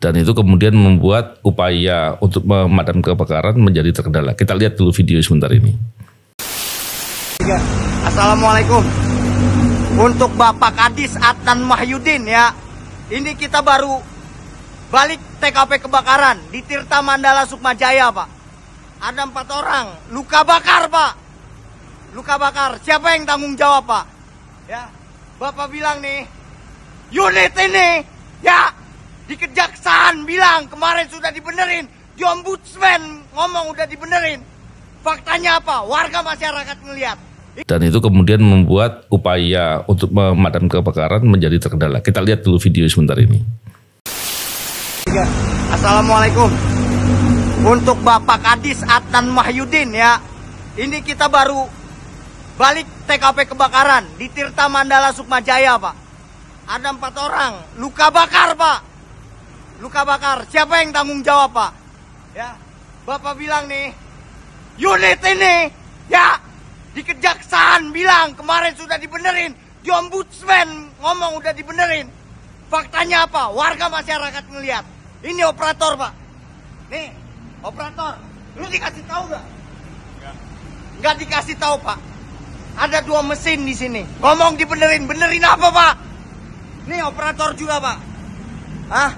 Dan itu kemudian membuat upaya untuk memadamkan kebakaran menjadi terkendala. Kita lihat dulu video sebentar ini. Assalamualaikum. Untuk Bapak Kadis Adnan Mahyudin ya. Ini kita baru balik TKP kebakaran di Tirta Mandala Sukmajaya, Pak. Ada 4 orang luka bakar, Pak. Luka bakar. Siapa yang tanggung jawab, Pak? Ya. Bapak bilang nih, unit ini ya di Kejaksaan bilang kemarin sudah dibenerin, di Ombudsman ngomong udah dibenerin. Faktanya apa? Warga masyarakat ngelihat. Dan itu kemudian membuat upaya untuk memadamkan kebakaran menjadi terkendala. Kita lihat dulu video sebentar ini. Assalamualaikum. Untuk Bapak Kadis Adnan Mahyudin ya. Ini kita baru balik TKP kebakaran di Tirta Mandala Sukmajaya, Pak. Ada 4 orang luka bakar, Pak. Luka bakar. Siapa yang tanggung jawab, Pak? Ya. Bapak bilang nih, unit ini ya di Kejaksaan bilang kemarin sudah dibenerin, di Ombudsman ngomong udah dibenerin. Faktanya apa? Warga masyarakat ngelihat. Ini operator, Pak. Nih, operator. Lu dikasih tahu nggak? Nggak dikasih tahu, Pak. Ada 2 mesin di sini. Ngomong dibenerin, benerin apa, Pak? Nih operator juga, Pak. Hah?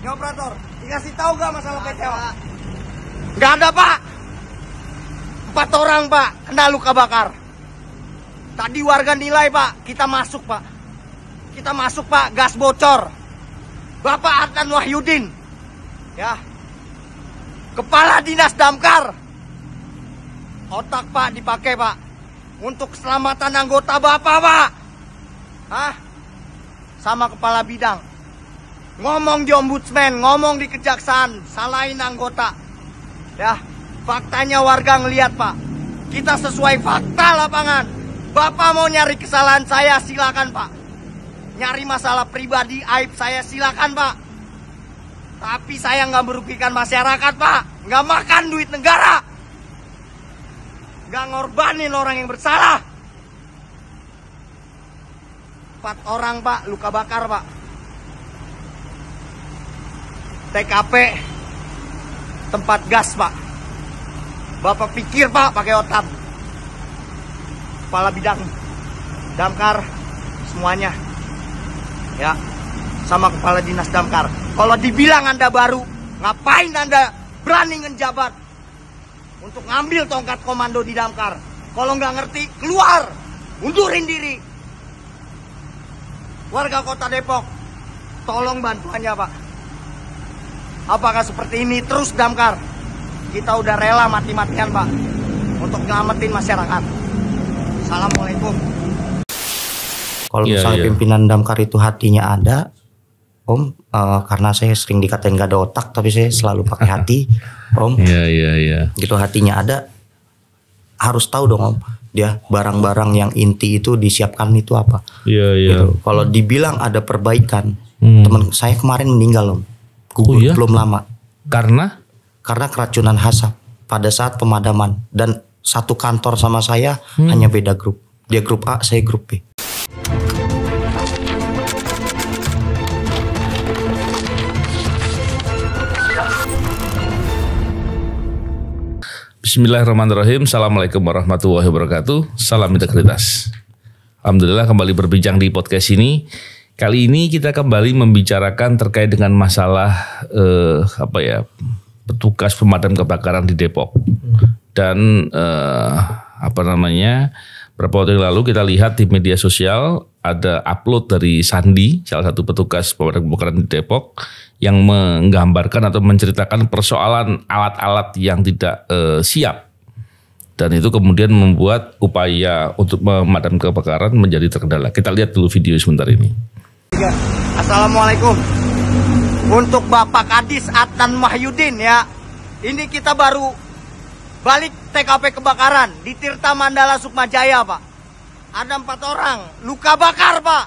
Ini operator. Dikasih tahu nggak masalah PTO? Nggak ada, Pak. 4 orang, Pak, kena luka bakar. Tadi warga nilai, Pak, kita masuk, Pak. Kita masuk, Pak, gas bocor. Bapak Adnan Mahyudin, ya, Kepala Dinas Damkar. Otak, Pak, dipakai, Pak, untuk keselamatan anggota Bapak, Pak. Hah? Sama kepala bidang. Ngomong di Ombudsman, ngomong di Kejaksaan, salahin anggota. Ya. Faktanya warga ngelihat, Pak. Kita sesuai fakta lapangan. Bapak mau nyari kesalahan saya, silakan, Pak. Nyari masalah pribadi, aib saya, silakan, Pak. Tapi saya nggak merugikan masyarakat, Pak. Nggak makan duit negara. Nggak ngorbanin orang yang bersalah. 4 orang, Pak, luka bakar, Pak. TKP tempat gas, Pak. Bapak pikir, Pak, pakai otak. Kepala bidang damkar semuanya. Ya. Sama kepala dinas damkar. Kalau dibilang Anda baru, ngapain Anda berani ngejabat untuk ngambil tongkat komando di damkar? Kalau nggak ngerti, keluar. Mundurin diri. Warga Kota Depok, tolong bantuannya, Pak. Apakah seperti ini terus damkar? Kita udah rela mati-matian, Pak, untuk nyelamatin masyarakat. Assalamualaikum. Kalau misalnya pimpinan damkar itu hatinya ada, Om, karena saya sering dikatain gak ada otak, tapi saya selalu pakai hati, Om. Iya. Gitu hatinya ada, harus tahu dong, Om. Dia barang-barang yang inti itu disiapkan itu apa? Iya. Gitu. Kalau dibilang ada perbaikan, teman saya kemarin meninggal, Om. Gugur belum lama. Karena keracunan asap pada saat pemadaman, dan satu kantor sama saya hanya beda grup. Dia grup A, saya grup B. Bismillahirrahmanirrahim. Assalamualaikum warahmatullahi wabarakatuh. Salam integritas. Alhamdulillah kembali berbincang di podcast ini. Kali ini kita kembali membicarakan terkait dengan masalah petugas pemadam kebakaran di Depok. Dan beberapa waktu yang lalu kita lihat di media sosial ada upload dari Sandi, salah satu petugas pemadam kebakaran di Depok, yang menggambarkan atau menceritakan persoalan alat-alat yang tidak siap. Dan itu kemudian membuat upaya untuk memadamkan kebakaran menjadi terkendala. Kita lihat dulu video sebentar ini. Assalamualaikum. Untuk Bapak Kadis Adnan Mahyudin ya. Ini kita baru balik TKP kebakaran di Tirta Mandala Sukmajaya, Pak. Ada 4 orang luka bakar, Pak.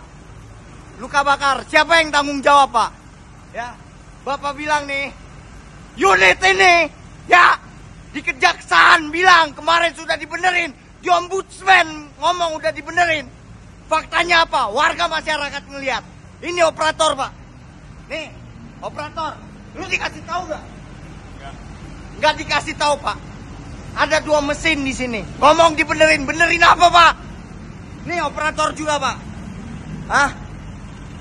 Luka bakar. Siapa yang tanggung jawab, Pak? Ya. Bapak bilang nih, unit ini ya di Kejaksaan bilang kemarin sudah dibenerin, di Ombudsman ngomong udah dibenerin. Faktanya apa? Warga masyarakat ngelihat. Ini operator, Pak. Nih, Operator, lu dikasih tahu nggak? Nggak dikasih tahu, Pak. Ada 2 mesin di sini. Ngomong dibenerin, benerin apa, Pak? Nih operator juga, Pak. Hah?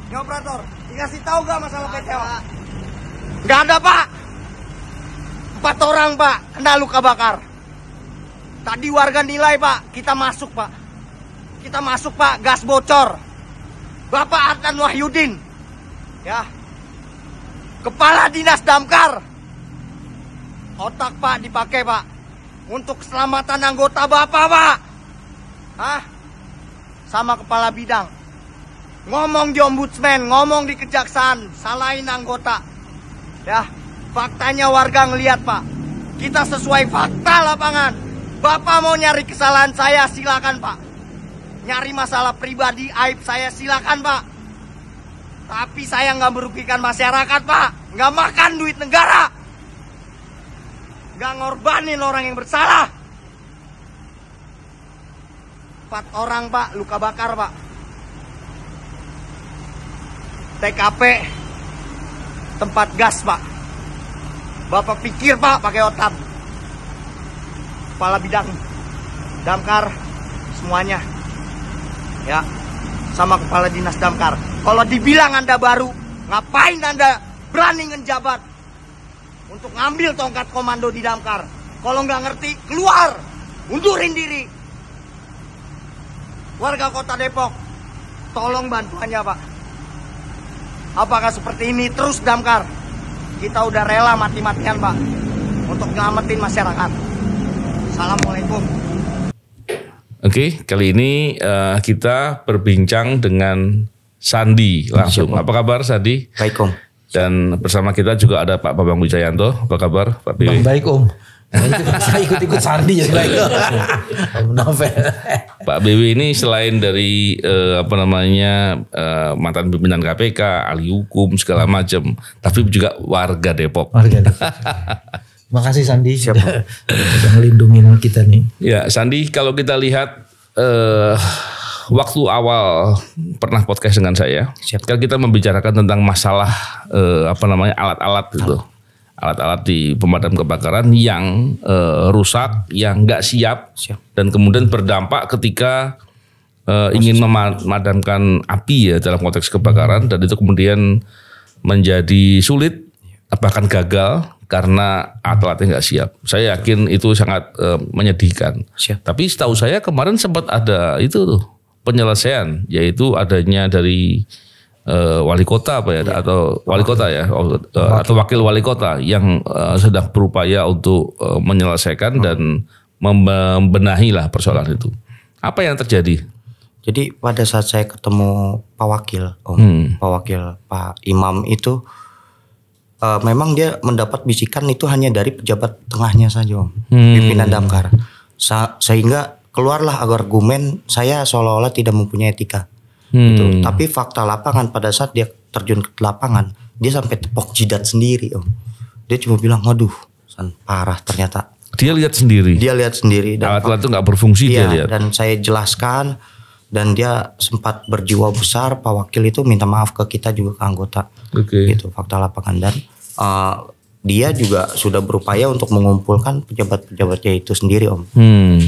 Ini operator, dikasih tahu nggak masalah PTO? Nggak ada, Pak. 4 orang, Pak, kena luka bakar. Tadi warga nilai, Pak, kita masuk, Pak. Kita masuk, Pak, gas bocor. Bapak Adnan Wahyudin, ya, Kepala Dinas Damkar. Otak, Pak, dipakai, Pak, untuk keselamatan anggota Bapak, Pak. Hah? Sama kepala bidang. Ngomong di ombudsman, ngomong di kejaksaan, salahin anggota. Ya, faktanya warga ngelihat, Pak. Kita sesuai fakta lapangan. Bapak mau nyari kesalahan saya, silakan, Pak. Nyari masalah pribadi, aib saya, silakan, Pak. Tapi saya nggak merugikan masyarakat, Pak. Nggak makan duit negara. Nggak ngorbanin orang yang bersalah. 4 orang, Pak, luka bakar, Pak. TKP tempat gas, Pak. Bapak pikir, Pak, pakai otak. Kepala bidang damkar semuanya, ya, sama kepala dinas damkar. Kalau dibilang Anda baru, ngapain Anda berani ngejabat untuk ngambil tongkat komando di damkar? Kalau nggak ngerti, keluar, mundurin diri. Warga Kota Depok, tolong bantuannya, Pak. Apakah seperti ini terus damkar? Kita udah rela mati-matian, Pak, untuk nyelamatin masyarakat. Assalamualaikum. Oke, kali ini kita berbincang dengan Sandi langsung. Apa kabar, Sandi? Baik, Om. Dan bersama kita juga ada Pak Bambang Wijayanto. Apa kabar, Pak BW? Baik, Om. Saya ikut-ikut Sandi jadi baik. Pak BW ini selain dari mantan pimpinan KPK, ahli hukum segala macam, tapi juga warga Depok. Warga Depok. Makasih Sandi sudah melindungi kita nih. Ya, Sandi, kalau kita lihat waktu awal pernah podcast dengan saya, kan kita membicarakan tentang masalah alat-alat gitu. Alat-alat di pemadam kebakaran yang rusak, yang nggak siap, dan kemudian berdampak ketika ingin memadamkan api ya dalam konteks kebakaran, dan itu kemudian menjadi sulit, bahkan gagal karena alat-alatnya nggak siap. Saya yakin itu sangat menyedihkan. Tapi setahu saya kemarin sempat ada itu tuh penyelesaian, yaitu adanya dari wali kota atau wali kota ya, atau wakil wali kota yang sedang berupaya untuk menyelesaikan dan membenahi lah persoalan itu. Apa yang terjadi? Jadi pada saat saya ketemu Pak Wakil, Pak Wakil, Pak Imam itu memang dia mendapat bisikan itu hanya dari pejabat tengahnya saja, Om. Pimpinan damkar. Sehingga keluarlah argumen saya seolah-olah tidak mempunyai etika. Gitu. Tapi fakta lapangan pada saat dia terjun ke lapangan, dia sampai tepok jidat sendiri, Om. Dia cuma bilang, waduh, parah ternyata. Dia lihat sendiri. Dia lihat sendiri. Dan alat-alat itu nggak berfungsi, dia lihat. Dan saya jelaskan, dan dia sempat berjiwa besar. Pak Wakil itu minta maaf ke kita juga, ke anggota. Gitu, fakta lapangan. Dan dia juga sudah berupaya untuk mengumpulkan pejabat-pejabatnya itu sendiri, Om.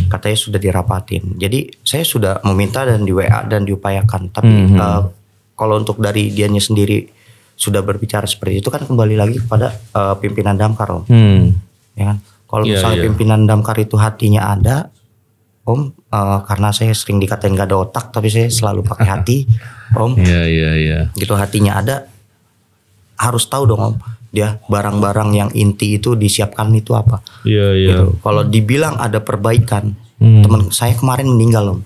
Katanya sudah dirapatin. Jadi saya sudah meminta dan di WA dan diupayakan. Tapi kalau untuk dari dianya sendiri sudah berbicara seperti itu kan kembali lagi kepada pimpinan damkar, Om. Ya kan? Kalau misalnya pimpinan damkar itu hatinya ada, Om, karena saya sering dikatain gak ada otak, tapi saya selalu pakai hati, Om. Iya. Gitu, hatinya ada, harus tahu dong, Om. Dia barang-barang yang inti itu disiapkan itu apa? Iya. Gitu. Kalau dibilang ada perbaikan, teman saya kemarin meninggal, Om.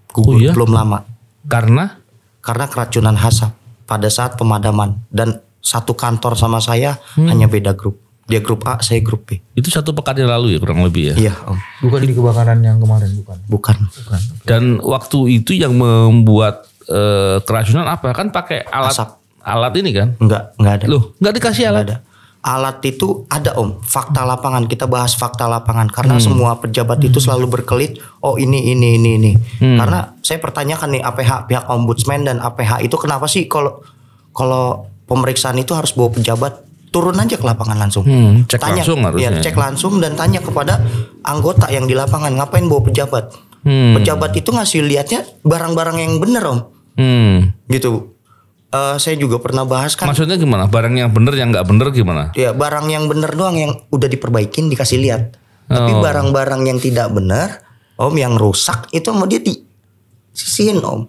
Gugur belum lama. Karena keracunan asap pada saat pemadaman, dan satu kantor sama saya hanya beda grup. Dia grup A, saya grup B. Itu 1 pekan yang lalu ya kurang lebih ya? Iya, Om. Bukan di kebakaran yang kemarin, Bukan. Dan waktu itu yang membuat keracunan apa? Kan pakai alat ini kan? Enggak ada. Loh, enggak dikasih alat? Enggak ada. Alat itu ada, Om. Fakta lapangan, kita bahas fakta lapangan. Karena semua pejabat itu selalu berkelit, oh ini. Karena saya pertanyakan nih APH, pihak ombudsman dan APH itu kenapa sih kalau pemeriksaan itu harus bawa pejabat turun aja ke lapangan langsung. Cek tanya, langsung harusnya. Ya, cek langsung dan tanya kepada anggota yang di lapangan ngapain bawa pejabat. Pejabat itu ngasih lihatnya barang-barang yang bener Om. Gitu. Saya juga pernah bahas kan. Maksudnya gimana? Barang yang bener yang nggak bener gimana? Ya barang yang bener doang yang udah diperbaikin dikasih lihat. Tapi barang-barang yang tidak bener Om, yang rusak itu mau dia disisihin Om.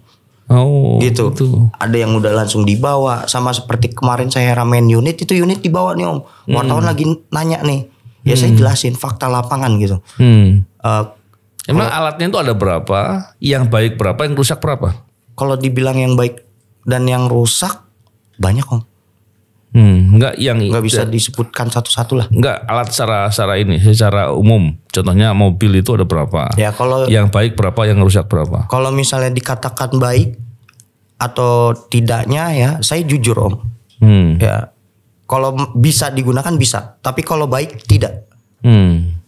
Gitu. Ada yang udah langsung dibawa. Sama seperti kemarin saya ramein unit, itu unit dibawa nih Om. Wartawan lagi nanya nih. Ya saya jelasin fakta lapangan gitu. Emang alatnya itu ada berapa? Yang baik berapa? Yang rusak berapa? Kalau dibilang yang baik dan yang rusak banyak Om. Enggak bisa disebutkan satu-satu lah. Enggak, alat secara umum. Contohnya mobil itu ada berapa? Ya kalau yang baik berapa, yang rusak berapa? Kalau misalnya dikatakan baik atau tidaknya ya, saya jujur Om. Ya, kalau bisa digunakan bisa, tapi kalau baik tidak.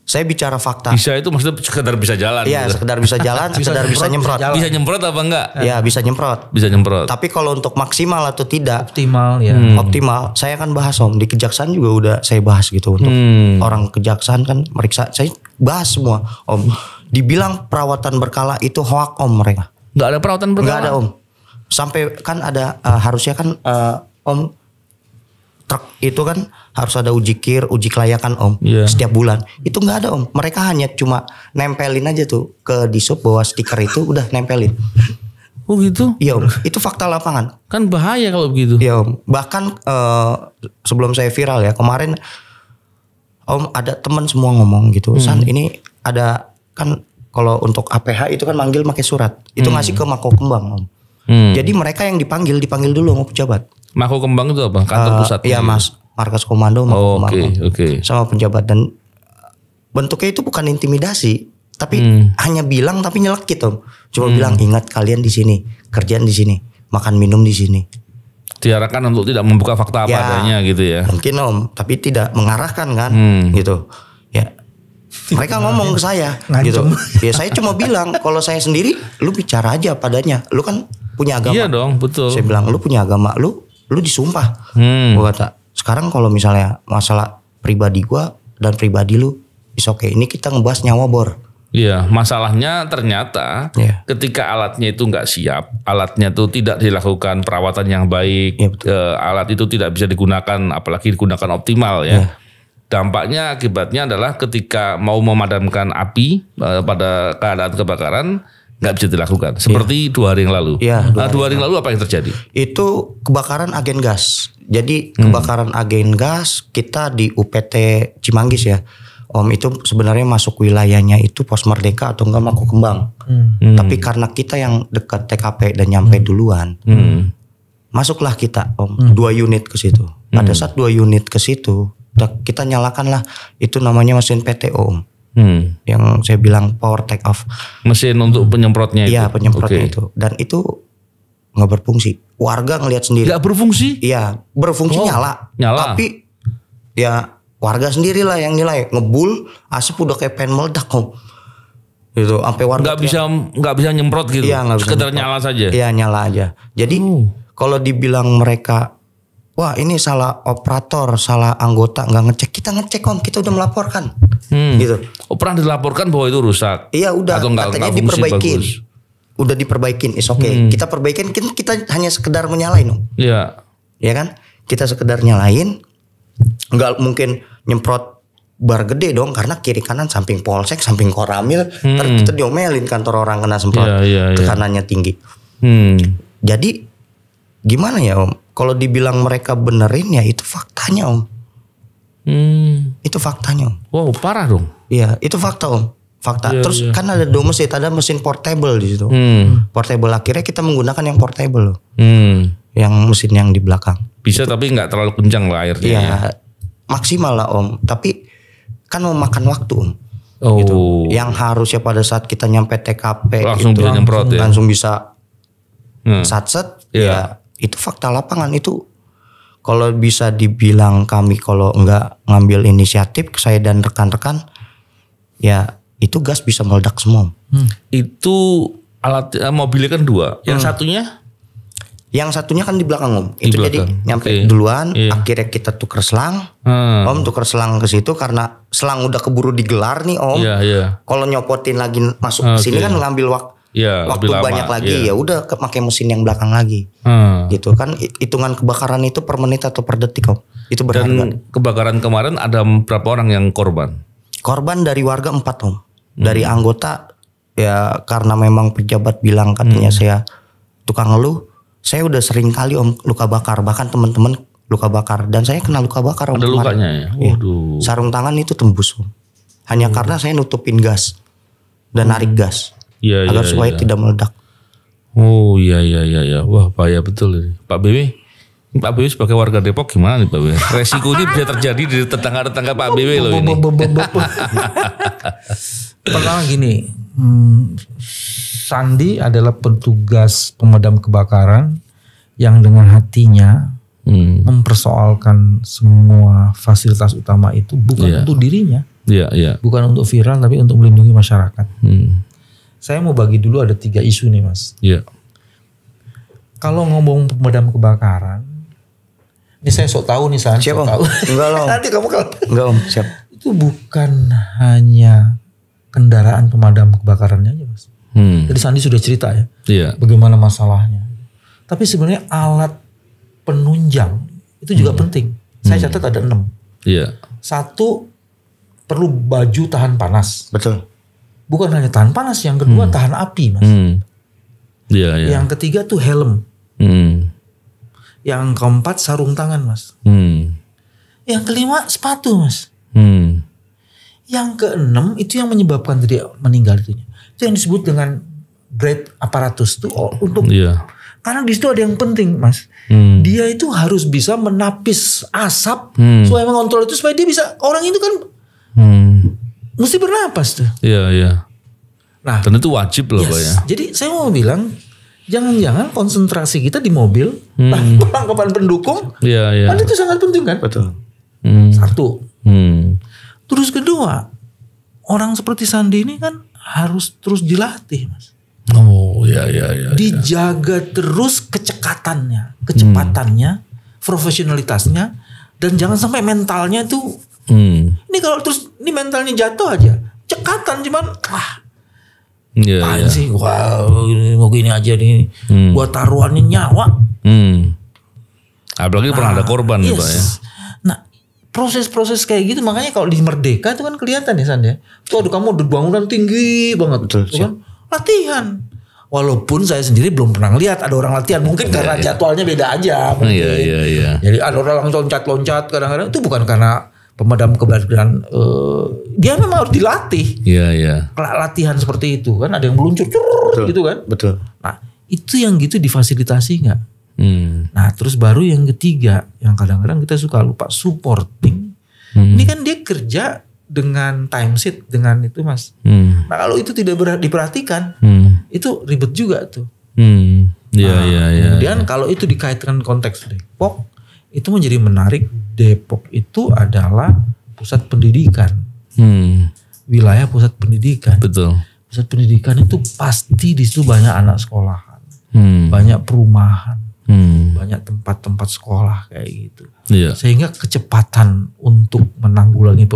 Saya bicara fakta. Bisa itu maksudnya sekedar bisa jalan. Iya, gitu. Sekedar bisa jalan, sekedar bisa nyemprot. Bisa nyemprot apa enggak? Iya, bisa nyemprot. Bisa nyemprot. Tapi kalau untuk maksimal atau tidak? Optimal ya. Optimal. Saya akan bahas Om. Di kejaksaan juga udah saya bahas gitu. Untuk orang kejaksaan kan meriksa. Saya bahas semua Om. Dibilang perawatan berkala itu hoak Om mereka. Enggak ada perawatan berkala? Enggak ada Om. Sampai kan ada harusnya kan Om. Truk itu kan harus ada uji kir, uji kelayakan Om, setiap bulan. Itu nggak ada Om. Mereka hanya cuma nempelin aja tuh ke disub bahwa stiker itu udah nempelin. Oh gitu? Iya Om. Itu fakta lapangan. Kan bahaya kalau begitu. Iya Om. Bahkan sebelum saya viral ya kemarin Om ada teman semua ngomong gitu. San ini ada kan kalau untuk APH itu kan manggil pakai surat. Itu ngasih ke Mako Kembang Om. Jadi mereka yang dipanggil dulu sama pejabat. Mako Kembang itu apa? Kantor pusat? Iya Mas, markas komando Mako Kembang. Oke. Sama penjabat dan bentuknya itu bukan intimidasi, tapi hanya bilang tapi nyelekit Om. Cuma bilang ingat kalian di sini, kerjaan di sini, makan minum di sini. Diarahkan untuk tidak membuka fakta apa adanya gitu ya. Mungkin Om, tapi tidak mengarahkan kan, gitu. Ya. Mereka ngomong ke saya gitu. Ya saya cuma bilang kalau saya sendiri lu bicara aja padanya. Lu kan punya agama. Iya dong, betul. Saya bilang lu punya agama, lu disumpah. Gua kata, sekarang kalau misalnya masalah pribadi gua dan pribadi lu, is okay. Ini kita ngebahas nyawa bor. Iya, masalahnya ternyata ketika alatnya itu nggak siap, alatnya itu tidak dilakukan perawatan yang baik, alat itu tidak bisa digunakan, apalagi digunakan optimal ya. Dampaknya akibatnya adalah ketika mau memadamkan api pada keadaan kebakaran nggak bisa dilakukan. Seperti 2 hari yang lalu. Iya. 2 hari yang lalu apa yang terjadi? Itu kebakaran agen gas. Jadi kebakaran agen gas kita di UPT Cimanggis ya. Om itu sebenarnya masuk wilayahnya itu Pos Merdeka atau enggak Mako Kembang. Tapi karena kita yang dekat TKP dan nyampe duluan. Masuklah kita Om 2 unit ke situ. Pada saat 2 unit ke situ kita nyalakanlah itu namanya mesin PTO Om. Yang saya bilang power take off. Mesin untuk penyemprotnya itu? Iya penyemprotnya itu. Dan itu gak berfungsi. Warga ngelihat sendiri. Gak berfungsi? Iya berfungsi nyala. Tapi ya warga sendirilah yang nilai. Ngebul asap udah kayak pengen meledak Om. Gitu. Sampai warga gak bisa nyemprot gitu? Iya gak bisa sekedar nyemprot. Nyala saja? Iya nyala aja. Jadi kalau dibilang mereka wah ini salah operator, salah anggota nggak ngecek. Kita ngecek Om, kita udah melaporkan. Gitu. Oh pernah dilaporkan bahwa itu rusak? Iya udah, atau katanya diperbaikin. Udah diperbaikin, is okay. Kita perbaikin, kita hanya sekedar menyalain Om. Iya. Iya kan? Kita sekedar nyalain. Nggak mungkin nyemprot bar gede dong. Karena kiri kanan samping polsek, samping koramil. Ntar kita diomelin kantor orang kena semprot. Tekanannya tinggi. Jadi gimana ya Om? Kalau dibilang mereka benerin ya itu faktanya Om. Itu faktanya Om. Wow parah dong. Iya itu fakta Om. Fakta. Terus kan ada 2 mesin, ada mesin portable di situ. Portable akhirnya kita menggunakan yang portable. Yang mesin yang di belakang. Bisa gitu. Tapi nggak terlalu kencang lah airnya. Iya maksimal lah Om. Tapi kan memakan waktu Om. Gitu. Yang harusnya pada saat kita nyampe TKP langsung itu bisa nyemprot ya. Langsung bisa satset ya. Itu fakta lapangan itu. Kalau bisa dibilang kami kalau enggak ngambil inisiatif saya dan rekan-rekan ya itu gas bisa meledak semua. Itu alat mobilnya kan 2. Yang satunya? Yang satunya kan di belakang Om. Di Itu belakang. jadi nyampe Oke. duluan. Iya. Akhirnya kita tuker selang. Om tuker selang ke situ karena selang udah keburu digelar nih Om. Iya, iya. Kalau nyopotin lagi masuk ke sini kan ngambil Iya, waktu lebih lama. banyak lagi. Iya. Ya udah pakai mesin yang belakang lagi. Gitu kan hitungan kebakaran itu per menit atau per detik Om. Itu berharga. Dan kebakaran kemarin ada berapa orang yang korban? Korban dari warga 4 Om. Dari anggota ya karena memang pejabat bilang katanya saya tukang ngeluh. Saya udah sering kali Om luka bakar, bahkan teman-teman luka bakar dan saya kena luka bakar Om. Ada kemarin. lukanya ya? Waduh. Sarung tangan itu tembus Om. Hanya karena saya nutupin gas dan narik gas Iya, agar iya, supaya iya. tidak meledak. Oh iya. Wah bahaya betul ini. Pak BW. Pak BW sebagai warga Depok gimana nih Pak BW? Resiko ini bisa terjadi di tetangga-tetangga Pak BW loh ini. Pertama gini, Sandi adalah petugas pemadam kebakaran yang dengan hatinya mempersoalkan semua fasilitas utama itu bukan untuk dirinya, Iya. bukan untuk viral, tapi untuk melindungi masyarakat. Saya mau bagi dulu ada 3 isu nih Mas. Iya. Kalau ngomong pemadam kebakaran, ini saya sok tahu nih San. Siap sok Om? tahu. Enggak loh. Nanti kamu kalau Enggak Om, siap. itu bukan hanya kendaraan pemadam kebakarannya aja Mas. Jadi Sandi sudah cerita ya, Iya. bagaimana masalahnya. Tapi sebenarnya alat penunjang itu juga penting. Saya catat ada 6. Iya. 1, perlu baju tahan panas. Betul. Bukan hanya tahan panas, yang kedua tahan api Mas. Iya. Yang ketiga tuh helm. Yang keempat sarung tangan Mas. Yang kelima sepatu Mas. Yang keenam itu yang menyebabkan tadi meninggal itu yang disebut dengan grade apparatus itu untuk karena di situ ada yang penting Mas. Dia itu harus bisa menapis asap supaya mengontrol itu supaya dia bisa, orang itu kan mesti bernapas tuh. Iya. Nah, Dan itu wajib loh Pak ya. jadi saya mau bilang jangan-jangan konsentrasi kita di mobil, perlengkapan pendukung, Iya. kan itu sangat penting kan? Betul. 1. Terus kedua, orang seperti Sandi ini kan harus terus dilatih Mas. Oh iya. Dijaga terus kecepatannya, profesionalitasnya, dan jangan sampai mentalnya tuh. Ini kalau terus ini mentalnya jatuh aja, cekatan cuman Iya. sih, mau gini aja nih, buat taruhannya nyawa. Apalagi pernah ada korban nih Pak ya. Nah, proses-proses kayak gitu makanya kalau di Merdeka itu kan kelihatan ya San ya. Tuh kamu udah bangunan tinggi banget. Betul, kan? Latihan. Walaupun saya sendiri belum pernah lihat ada orang latihan, mungkin karena jadwalnya beda aja. Iya. Jadi ada orang loncat-loncat kadang-kadang itu bukan karena pemadam kebakaran, dia memang harus dilatih. Iya. Latihan seperti itu kan, ada yang meluncur gitu kan. Betul. Nah, itu yang gitu difasilitasi nggak? Nah, terus baru yang ketiga yang kadang-kadang kita suka lupa, supporting. Ini kan dia kerja dengan time sheet, dengan itu Mas. Nah, kalau itu tidak diperhatikan, itu ribet juga tuh. Iya. Kemudian kalau itu dikaitkan konteks Depok, itu menjadi menarik. Depok itu adalah pusat pendidikan, wilayah pusat pendidikan. Betul. Pusat pendidikan itu pasti di situ banyak anak sekolahan, banyak perumahan, banyak tempat-tempat sekolah kayak gitu. Iya. Sehingga kecepatan untuk menanggulangi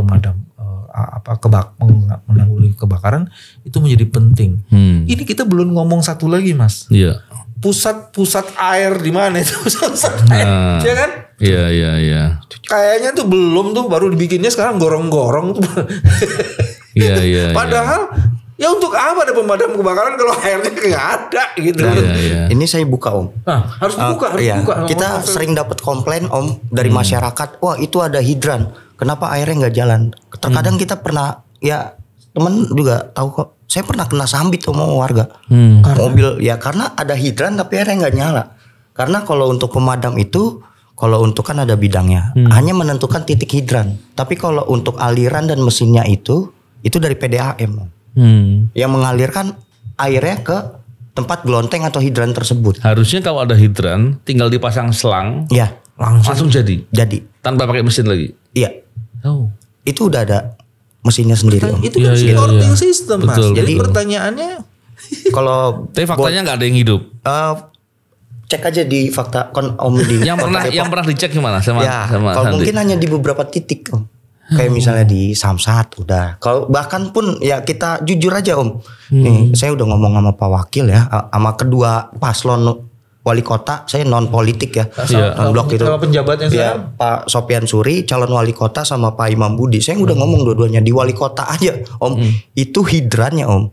menanggulangi kebakaran itu menjadi penting. Ini kita belum ngomong satu lagi Mas. Iya. Pusat air di mana itu? Pusat air, ya kan? Iya. Kayaknya tuh belum tuh, baru dibikinnya sekarang gorong-gorong tuh. Iya. Padahal ya untuk apa ada pemadam kebakaran kalau airnya nggak ada gitu. Iya. Ini saya buka Om. Nah, harus dibuka, harus Iya. dibuka. Kita sering dapat komplain Om dari masyarakat. Wah itu ada hidran. Kenapa airnya nggak jalan? Terkadang kita pernah, ya temen juga tahu kok. Saya pernah kena sambit sama warga. Mobil ya karena ada hidran tapi airnya nggak nyala. Karena kalau untuk pemadam itu, kalau untuk kan ada bidangnya, hanya menentukan titik hidran. Tapi kalau untuk aliran dan mesinnya itu dari PDAM. Yang mengalirkan airnya ke tempat gelonteng atau hidran tersebut. Harusnya kalau ada hidran tinggal dipasang selang, Ya, langsung jadi. jadi. Tanpa pakai mesin lagi. Iya. Oh. Itu udah ada mesinnya sendiri Om. Itu kan supporting system Mas. Betul, Jadi betul. pertanyaannya Kalau Tapi faktanya nggak ada yang hidup. cek aja di fakta Om di yang pernah dicek gimana sama kalau mungkin hanya di beberapa titik Om. Kayak misalnya di Samsat udah. Kalau bahkan pun ya kita jujur aja Om. Nih saya udah ngomong sama Pak Wakil ya, sama kedua paslon wali kota, saya non politik ya, non blok itu. Kalau penjabatnya ya, Pak Sopyan Suri calon wali kota sama Pak Imam Budi, saya udah ngomong dua-duanya di wali kota aja Om, itu hidrannya Om,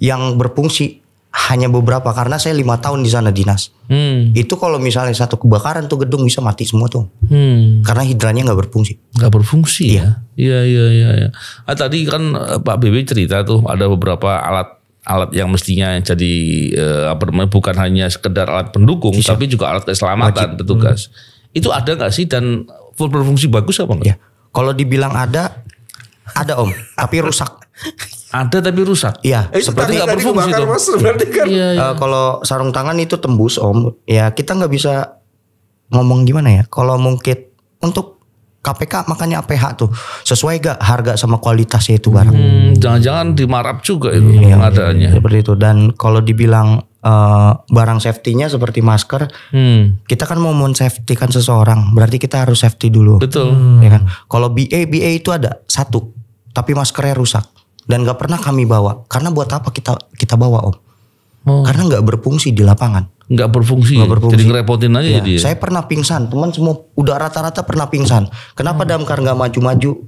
yang berfungsi hanya beberapa karena saya 5 tahun di sana dinas. Itu kalau misalnya satu kebakaran tuh gedung bisa mati semua tuh, karena hidrannya nggak berfungsi. Nggak berfungsi ya? Iya. Tadi kan Pak BB cerita tuh ada beberapa alat yang mestinya jadi bukan hanya sekedar alat pendukung tapi juga alat keselamatan petugas. Itu ada nggak sih dan berfungsi bagus apa enggak? Ya, kalau dibilang ada Om, tapi rusak. Ada tapi rusak. Iya, seperti nggak berfungsi tuh. Kalau sarung tangan itu tembus Om, ya kita nggak bisa ngomong gimana ya. Kalau mungkin untuk KPK makanya APH tuh sesuai gak harga sama kualitasnya itu barang. Jangan-jangan dimarap juga itu pengadanya. Seperti itu. Dan kalau dibilang barang safety-nya seperti masker, kita kan mau safety kan seseorang, berarti kita harus safety dulu. Betul. Ya kan? Kalau BA itu ada satu, tapi maskernya rusak dan gak pernah kami bawa. Karena buat apa kita bawa Om? Karena gak berfungsi di lapangan. Nggak berfungsi. Jadi ngerepotin aja jadi. Saya pernah pingsan, teman semua udah rata-rata pernah pingsan. Kenapa Damkar nggak maju-maju?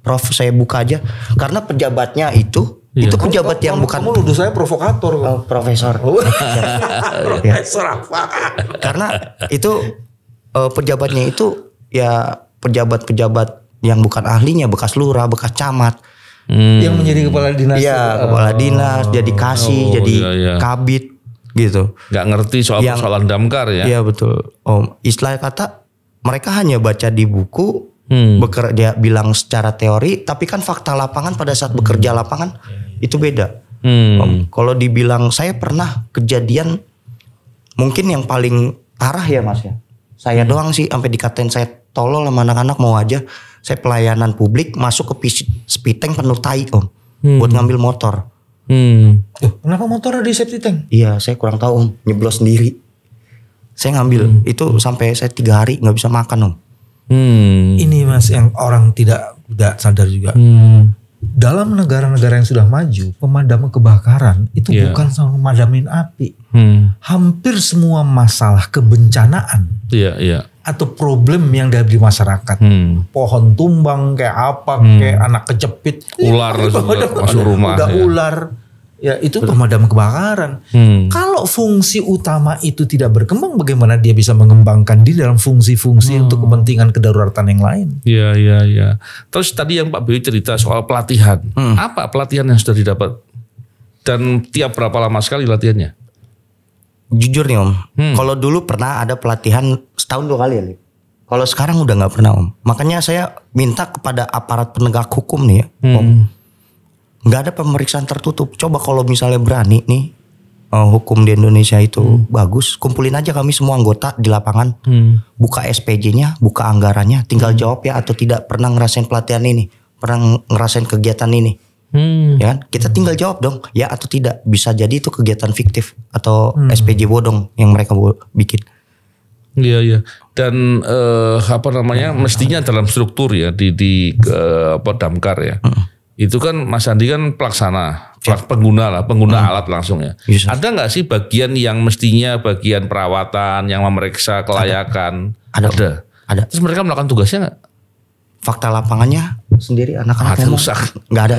Prof, saya buka aja. Karena pejabatnya itu pejabat yang bukan. Kamu nuduh saya provokator. Profesor. Profesor apa? Karena itu pejabatnya itu ya pejabat-pejabat yang bukan ahlinya, bekas lurah, bekas camat. Yang menjadi kepala dinas. Iya, kepala dinas, jadi kasih, jadi kabit. Gitu. Nggak ngerti soal persoalan Damkar ya. Iya betul Om. Istilah kata mereka hanya baca di buku, bekerja bilang secara teori, tapi kan fakta lapangan pada saat bekerja lapangan itu beda. Om, kalau dibilang saya pernah kejadian mungkin yang paling parah ya Mas ya. Saya doang sih sampai dikatain saya tolol sama anak-anak mau aja. Saya pelayanan publik masuk ke speed tank penuh tai Om, buat ngambil motor. Kenapa motor di safety tank? Iya, saya kurang tahu Om, nyeblos sendiri. Saya ngambil itu sampai saya 3 hari nggak bisa makan Om. Ini Mas yang orang tidak sadar juga. Dalam negara-negara yang sudah maju, pemadam kebakaran itu bukan sama memadamin api. Hampir semua masalah kebencanaan atau problem yang ada di masyarakat, pohon tumbang kayak apa, kayak anak kejepit, ular masuk rumah, ular. Ya itu pemadam kebakaran. Kalau fungsi utama itu tidak berkembang, bagaimana dia bisa mengembangkan diri dalam fungsi-fungsi untuk kepentingan kedaruratan yang lain? Iya. Terus tadi yang Pak Bewi cerita soal pelatihan. Apa pelatihan yang sudah didapat? Dan tiap berapa lama sekali latihannya? Jujur nih Om, kalau dulu pernah ada pelatihan setahun 2 kali ya. Kalau sekarang udah nggak pernah Om. Makanya saya minta kepada aparat penegak hukum nih ya Om. Nggak ada pemeriksaan tertutup. Coba kalau misalnya berani nih hukum di Indonesia itu bagus, kumpulin aja kami semua anggota di lapangan, buka SPJ-nya, buka anggarannya, tinggal jawab ya atau tidak pernah ngerasain pelatihan ini, pernah ngerasain kegiatan ini, ya kan? Kita tinggal jawab dong, ya atau tidak. Bisa jadi itu kegiatan fiktif atau SPJ bodong yang mereka bikin. Iya. Dan mestinya dalam struktur ya di Damkar ya. Itu kan Mas Andi kan pengguna alat langsung ya. Yes. Ada nggak sih bagian yang mestinya bagian perawatan yang memeriksa kelayakan? Ada. Terus mereka melakukan tugasnya nggak? Fakta lapangannya sendiri anak-anak rusak. Nggak ada.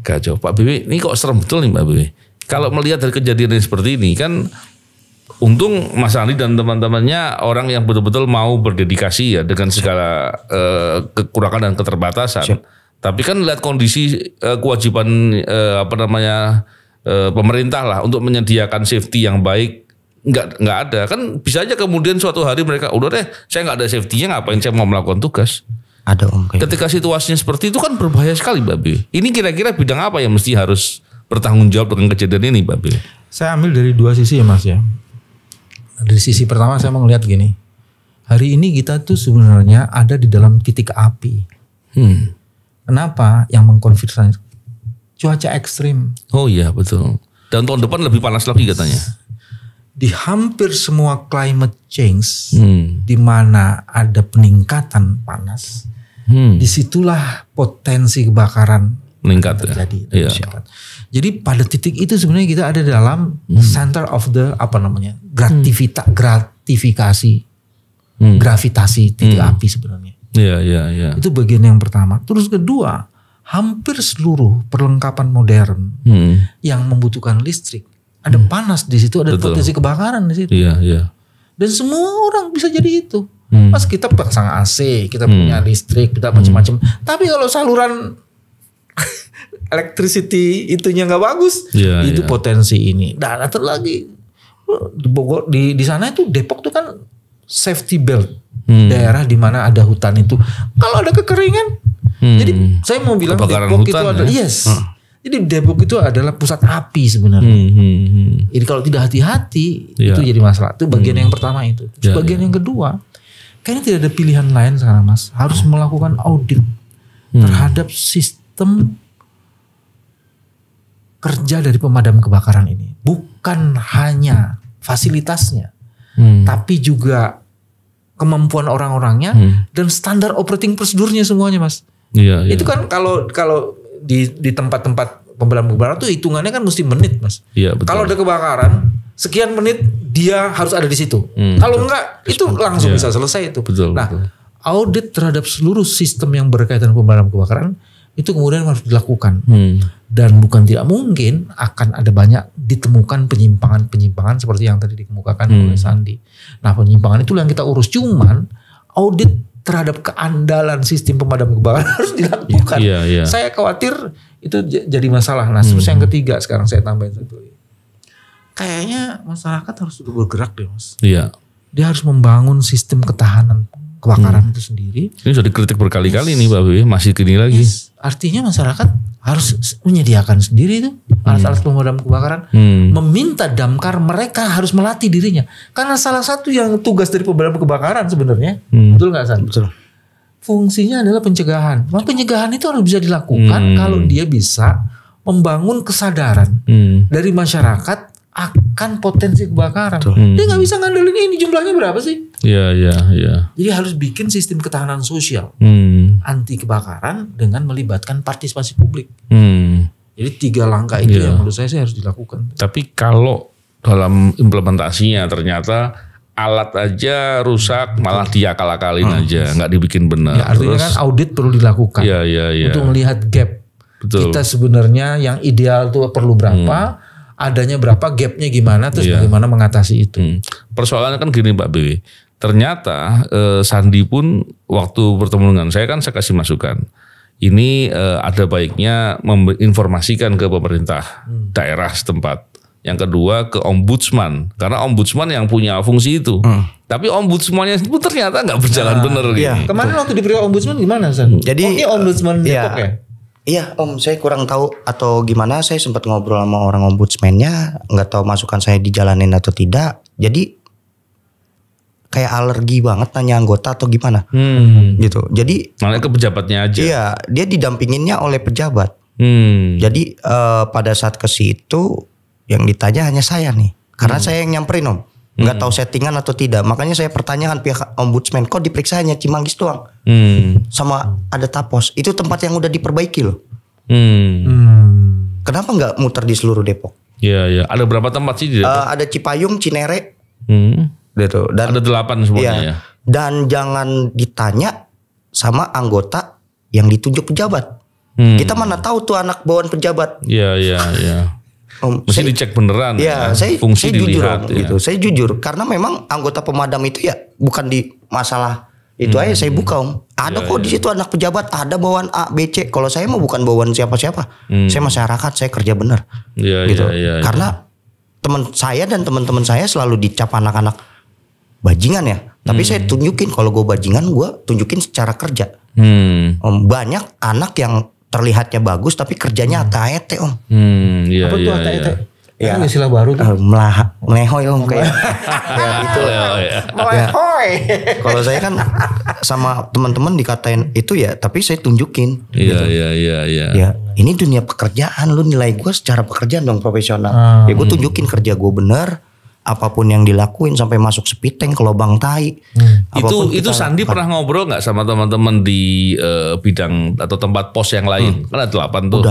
Kacau. Pak Bibi, ini kok serem betul nih Pak Bibi. Kalau melihat dari kejadian seperti ini kan, untung Mas Andi dan teman-temannya orang yang betul-betul mau berdedikasi ya dengan segala kekurangan dan keterbatasan. Siap. Tapi kan lihat kondisi kewajiban pemerintah lah untuk menyediakan safety yang baik nggak ada. Kan bisa aja kemudian suatu hari mereka udah deh saya nggak ada safety-nya, ngapain saya mau melakukan tugas. Ada Om. Ketika situasinya seperti itu kan berbahaya sekali Mbak Bi. Ini kira-kira bidang apa yang mesti harus bertanggung jawab dengan kejadian ini Mbak Bi? Saya ambil dari 2 sisi ya Mas ya. Dari sisi pertama saya mau ngeliat gini. Hari ini kita tuh sebenarnya ada di dalam titik api. Kenapa? Yang mengkonfirmasi cuaca ekstrim. Oh iya betul. Dan tahun depan lebih panas lagi katanya. di hampir semua climate change di mana ada peningkatan panas, disitulah potensi kebakaran meningkat terjadi. Ya. Jadi pada titik itu sebenarnya kita ada dalam center of the gravitasi titik api sebenarnya. Iya. Itu bagian yang pertama. Terus kedua, hampir seluruh perlengkapan modern yang membutuhkan listrik, ada panas di situ, ada potensi kebakaran di situ. Iya. Dan semua orang bisa jadi itu. Mas kita pasang AC, kita punya listrik, kita macam-macam. Tapi kalau saluran electricity itunya nggak bagus, itu potensi ini. Dan ada lagi di Bogor, di sana itu Depok tuh kan safety belt, daerah di mana ada hutan itu. Kalau ada kekeringan, jadi saya mau bilang kebakaran Depok hutan, itu ada, jadi Depok itu adalah pusat api sebenarnya. Jadi kalau tidak hati-hati itu jadi masalah. Itu bagian yang pertama itu. Terus bagian yang kedua, kayaknya tidak ada pilihan lain sekarang Mas, harus melakukan audit terhadap sistem kerja dari pemadam kebakaran ini. Bukan hanya fasilitasnya, tapi juga kemampuan orang-orangnya dan standar operating prosedurnya semuanya Mas. Iya. Itu kan kalau di tempat-tempat pemadam kebakaran tuh hitungannya kan mesti menit Mas. Iya, betul. Kalau ada kebakaran sekian menit dia harus ada di situ. Kalau enggak itu langsung bisa selesai itu. Betul. Audit terhadap seluruh sistem yang berkaitan pemadam kebakaran itu kemudian harus dilakukan. Dan bukan tidak mungkin akan ada banyak ditemukan penyimpangan-penyimpangan seperti yang tadi dikemukakan oleh Sandi. Nah, penyimpangan itu yang kita urus, cuman audit terhadap keandalan sistem pemadam kebakaran harus dilakukan. Iya. Saya khawatir itu jadi masalah. Nah, terus yang ketiga sekarang saya tambahin satu. Kayaknya masyarakat harus bergerak deh Mas. Iya. Dia harus membangun sistem ketahanan kebakaran itu sendiri. Ini sudah dikritik berkali-kali nih Pak Bebe, masih gini lagi. Artinya masyarakat harus menyediakan sendiri itu alat-alat pemadam kebakaran. Meminta damkar mereka harus melatih dirinya. Karena salah satu yang tugas dari pemadam kebakaran sebenarnya, betul nggak San? Betul. Fungsinya adalah pencegahan. Nah, pencegahan itu harus bisa dilakukan kalau dia bisa membangun kesadaran dari masyarakat akan potensi kebakaran. Dia nggak bisa ngandelin ini jumlahnya berapa sih? Iya. Jadi harus bikin sistem ketahanan sosial anti kebakaran dengan melibatkan partisipasi publik. Jadi 3 langkah itu yang menurut saya harus dilakukan. Tapi kalau dalam implementasinya ternyata alat aja rusak, malah diakal-akalin aja, nggak dibikin benar. Ya, artinya kan audit perlu dilakukan untuk melihat gap. Betul. Kita sebenarnya yang ideal tuh perlu berapa, adanya berapa, gapnya gimana, terus bagaimana mengatasi itu. Persoalannya kan gini Pak Bewe, ternyata Sandi pun waktu bertemu dengan saya kan saya kasih masukan. Ini ada baiknya menginformasikan ke pemerintah daerah setempat. Yang kedua ke ombudsman, karena ombudsman yang punya fungsi itu. Tapi ombudsmannya itu ternyata nggak berjalan benar. Kemarin waktu diberi ombudsman gimana San? Jadi ini ombudsman Depok ya? Iya Om, saya kurang tahu atau gimana. Saya sempat ngobrol sama orang ombudsmannya, nggak tahu masukan saya dijalanin atau tidak. Jadi kayak alergi banget nanya anggota atau gimana, gitu. Jadi malah ke pejabatnya aja. Iya, dia didampinginnya oleh pejabat. Jadi pada saat ke situ yang ditanya hanya saya nih, karena saya yang nyamperin Om. Nggak tahu settingan atau tidak. Makanya saya pertanyakan pihak ombudsman, kok diperiksa hanya Cimanggis doang? Sama ada Tapos. Itu tempat yang udah diperbaiki loh. Kenapa nggak muter di seluruh Depok? Iya. Ada berapa tempat sih di Depok? Ada Cipayung, Cinere. Gitu. Dan ada 8 semuanya ya. Dan jangan ditanya sama anggota yang ditunjuk pejabat. Kita mana tahu tuh anak bawaan pejabat. Iya. Mesti dicek beneran saya fungsi dilihat jujur gitu. Saya jujur karena memang anggota pemadam itu ya bukan di masalah itu aja saya buka Om. Ada kok di situ anak pejabat, ada bawaan A, B, C. Kalau saya mah bukan bawaan siapa-siapa. Saya masyarakat, saya kerja bener. Gitu. Karena teman saya dan teman-teman saya selalu dicap anak-anak bajingan ya. Tapi saya tunjukin kalau gue bajingan, gue tunjukin secara kerja. Banyak anak yang terlihatnya bagus tapi kerjanya ATT Om. Apa tuh ATT? Ya, istilah baru tuh. Melehoy Om kayak. Ya itu. Melehoy. Kalau saya kan sama teman-teman dikatain itu ya, tapi saya tunjukin. Iya. Ya, ini dunia pekerjaan, lu nilai gue secara pekerjaan dong profesional. Ya gue tunjukin kerja gue bener. apapun yang dilakuin sampai masuk speed tank ke lubang tai. Itu Sandi pernah ngobrol nggak sama teman-teman di bidang atau tempat pos yang lain? Kan ada 8 tuh.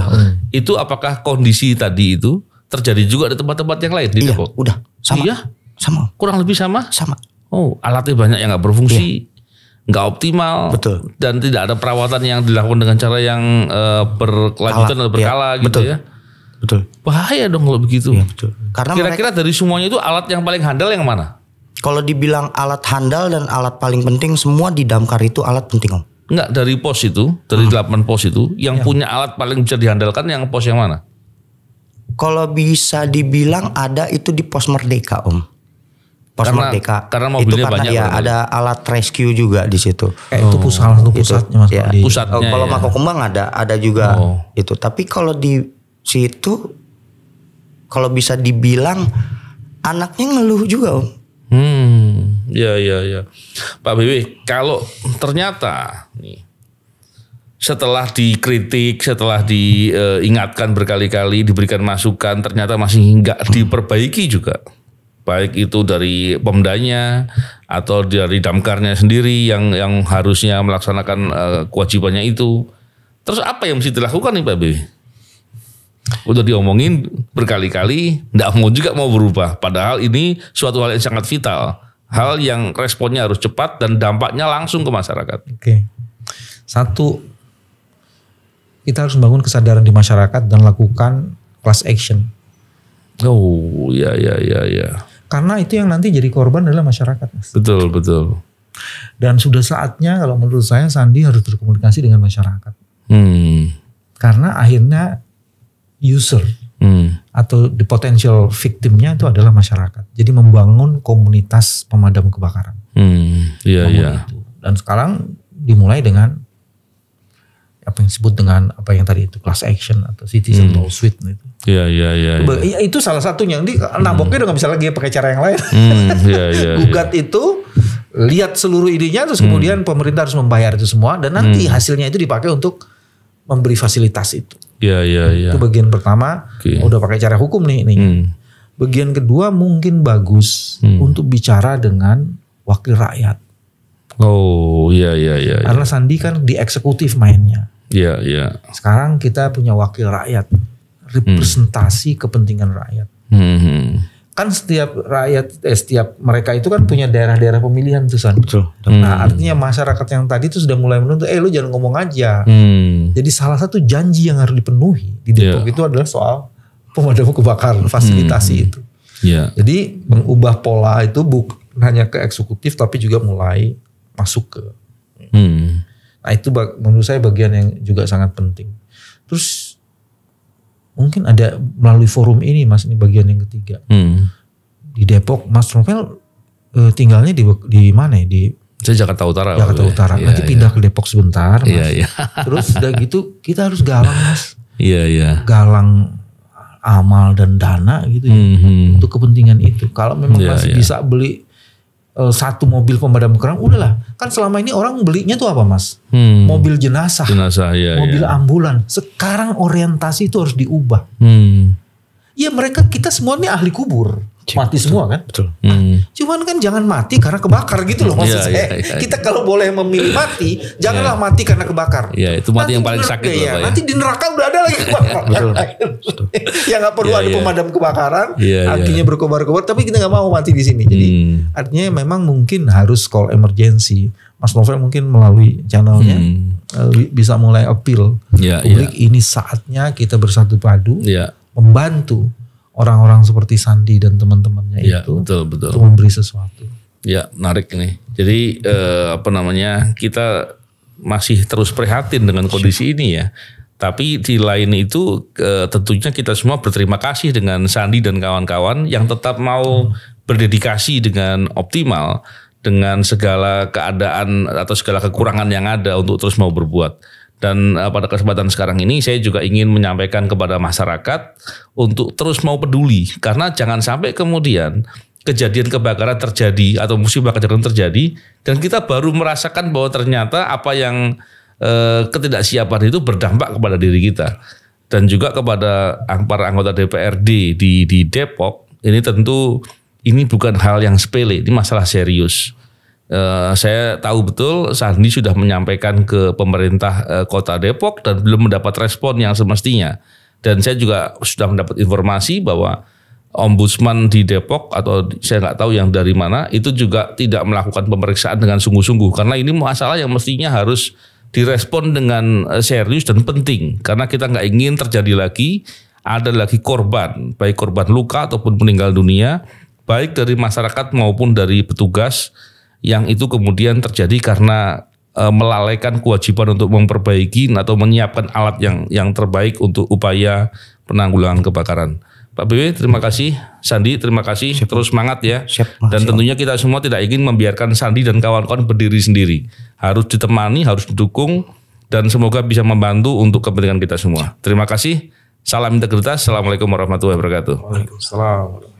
Itu apakah kondisi tadi itu terjadi juga di tempat-tempat yang lain di Depok? Udah sama. Iya? Sama. Kurang lebih sama? Sama. Oh, alatnya banyak yang nggak berfungsi, nggak optimal. Betul. Dan tidak ada perawatan yang dilakukan dengan cara yang berkelanjutan atau berkala gitu betul. ya. Betul. Bahaya dong kalau begitu. Iya, betul. Karena kira-kira dari semuanya itu alat yang paling handal yang mana? Kalau dibilang alat handal dan alat paling penting, semua di damkar itu alat penting, Om. Enggak, dari pos itu, dari 8 pos itu, yang punya alat paling bisa diandalkan yang pos yang mana? Kalau bisa dibilang ada itu di Pos Merdeka, Om. Pos Merdeka. Karena mobilnya itu banyak. Ya, ada alat rescue juga di situ. Itu salah satu pusatnya Mas. Ya. Pusatnya. Kalau Mako Kembang ada juga itu. Tapi kalau di situ, kalau bisa dibilang anaknya ngeluh juga, Om. Ya. Pak BW, kalau ternyata nih setelah dikritik, setelah diingatkan berkali-kali, diberikan masukan, ternyata masih nggak diperbaiki juga, baik itu dari pemdanya atau dari damkarnya sendiri yang harusnya melaksanakan kewajibannya itu, terus apa yang mesti dilakukan nih Pak BW? Udah diomongin berkali-kali, nggak mau juga mau berubah. Padahal ini suatu hal yang sangat vital, hal yang responnya harus cepat dan dampaknya langsung ke masyarakat. Oke. Satu, kita harus membangun kesadaran di masyarakat dan lakukan class action. Oh, ya. Karena itu yang nanti jadi korban adalah masyarakat, Mas. Betul. Dan sudah saatnya kalau menurut saya Sandi harus berkomunikasi dengan masyarakat. Karena akhirnya user atau the potential victimnya itu adalah masyarakat. Jadi membangun komunitas pemadam kebakaran. Iya. Dan sekarang dimulai dengan apa yang disebut dengan apa yang tadi itu class action atau citizen lawsuit itu. Iya. Itu salah satunya. Nanti naboknya udah nggak bisa lagi pakai cara yang lain. Gugat itu, lihat seluruh idenya, terus kemudian pemerintah harus membayar itu semua, dan nanti hasilnya itu dipakai untuk memberi fasilitas itu. Iya. Itu bagian pertama. Udah pakai cara hukum nih. Bagian kedua mungkin bagus untuk bicara dengan wakil rakyat. Oh, iya. Karena Sandi kan di eksekutif mainnya. Iya. Sekarang kita punya wakil rakyat, representasi kepentingan rakyat. Kan setiap rakyat, setiap mereka itu kan punya daerah-daerah pemilihan tuh San. Betul. Nah artinya masyarakat yang tadi itu sudah mulai menuntut, lu jangan ngomong aja. Jadi salah satu janji yang harus dipenuhi di Depok itu adalah soal pemadam kebakaran, fasilitasi itu. Jadi mengubah pola itu bukan hanya ke eksekutif tapi juga mulai masuk ke. Nah itu menurut saya bagian yang juga sangat penting. Terus mungkin ada melalui forum ini Mas, ini bagian yang ketiga. Di Depok Mas Novel tinggalnya di mana ya? Saya Jakarta Utara. Jakarta Utara. Nanti pindah ke Depok sebentar Mas. Iya. Terus udah gitu kita harus galang Mas. Iya. Galang amal dan dana gitu ya. Untuk kepentingan itu. Kalau memang masih bisa beli satu mobil pemadam kebakaran, udahlah. Kan selama ini orang belinya tuh apa Mas? Mobil jenazah. Mobil ambulan. Sekarang orientasi itu harus diubah. Ya kita semua ini ahli kubur. Mati semua kan? Betul. Cuman kan jangan mati karena kebakar gitu loh maksud saya. Kita kalau boleh memilih mati, janganlah mati karena kebakar. Itu mati yang paling sakit loh Pak ya. Nanti di neraka udah ada lagi kebakar. Ya nggak perlu ada pemadam kebakaran. Akhirnya berkobar-kobar, tapi kita nggak mau mati di sini. Jadi artinya memang mungkin harus call emergency. Mas Novel mungkin melalui channelnya bisa mulai appeal publik. Ini saatnya kita bersatu padu membantu orang-orang seperti Sandi dan teman-temannya itu betul. untuk memberi sesuatu. Ya, menarik nih. Jadi kita masih terus prihatin dengan kondisi ini ya. Tapi di lain itu tentunya kita semua berterima kasih dengan Sandi dan kawan-kawan yang tetap mau berdedikasi dengan optimal dengan segala keadaan atau segala kekurangan yang ada untuk terus mau berbuat. Dan pada kesempatan sekarang ini saya juga ingin menyampaikan kepada masyarakat untuk terus mau peduli. Karena jangan sampai kemudian kejadian kebakaran terjadi atau musibah kebakaran terjadi dan kita baru merasakan bahwa ternyata apa yang ketidaksiapan itu berdampak kepada diri kita. Dan juga kepada para anggota DPRD di Depok, ini tentu ini bukan hal yang sepele, ini masalah serius. Saya tahu betul Sandi sudah menyampaikan ke pemerintah Kota Depok dan belum mendapat respon yang semestinya. Dan saya juga sudah mendapat informasi bahwa Ombudsman di Depok atau saya nggak tahu yang dari mana itu juga tidak melakukan pemeriksaan dengan sungguh-sungguh karena ini masalah yang mestinya harus direspon dengan serius dan penting karena kita nggak ingin terjadi lagi ada lagi korban baik korban luka ataupun meninggal dunia baik dari masyarakat maupun dari petugas yang itu kemudian terjadi karena melalaikan kewajiban untuk memperbaiki atau menyiapkan alat yang terbaik untuk upaya penanggulangan kebakaran. Pak BW, terima kasih. Sandi, terima kasih. Siap. Terus semangat ya. Siap. Dan tentunya kita semua tidak ingin membiarkan Sandi dan kawan-kawan berdiri sendiri. Harus ditemani, harus didukung, dan semoga bisa membantu untuk kepentingan kita semua. Terima kasih. Salam integritas. Assalamualaikum warahmatullahi wabarakatuh. Waalaikumsalam.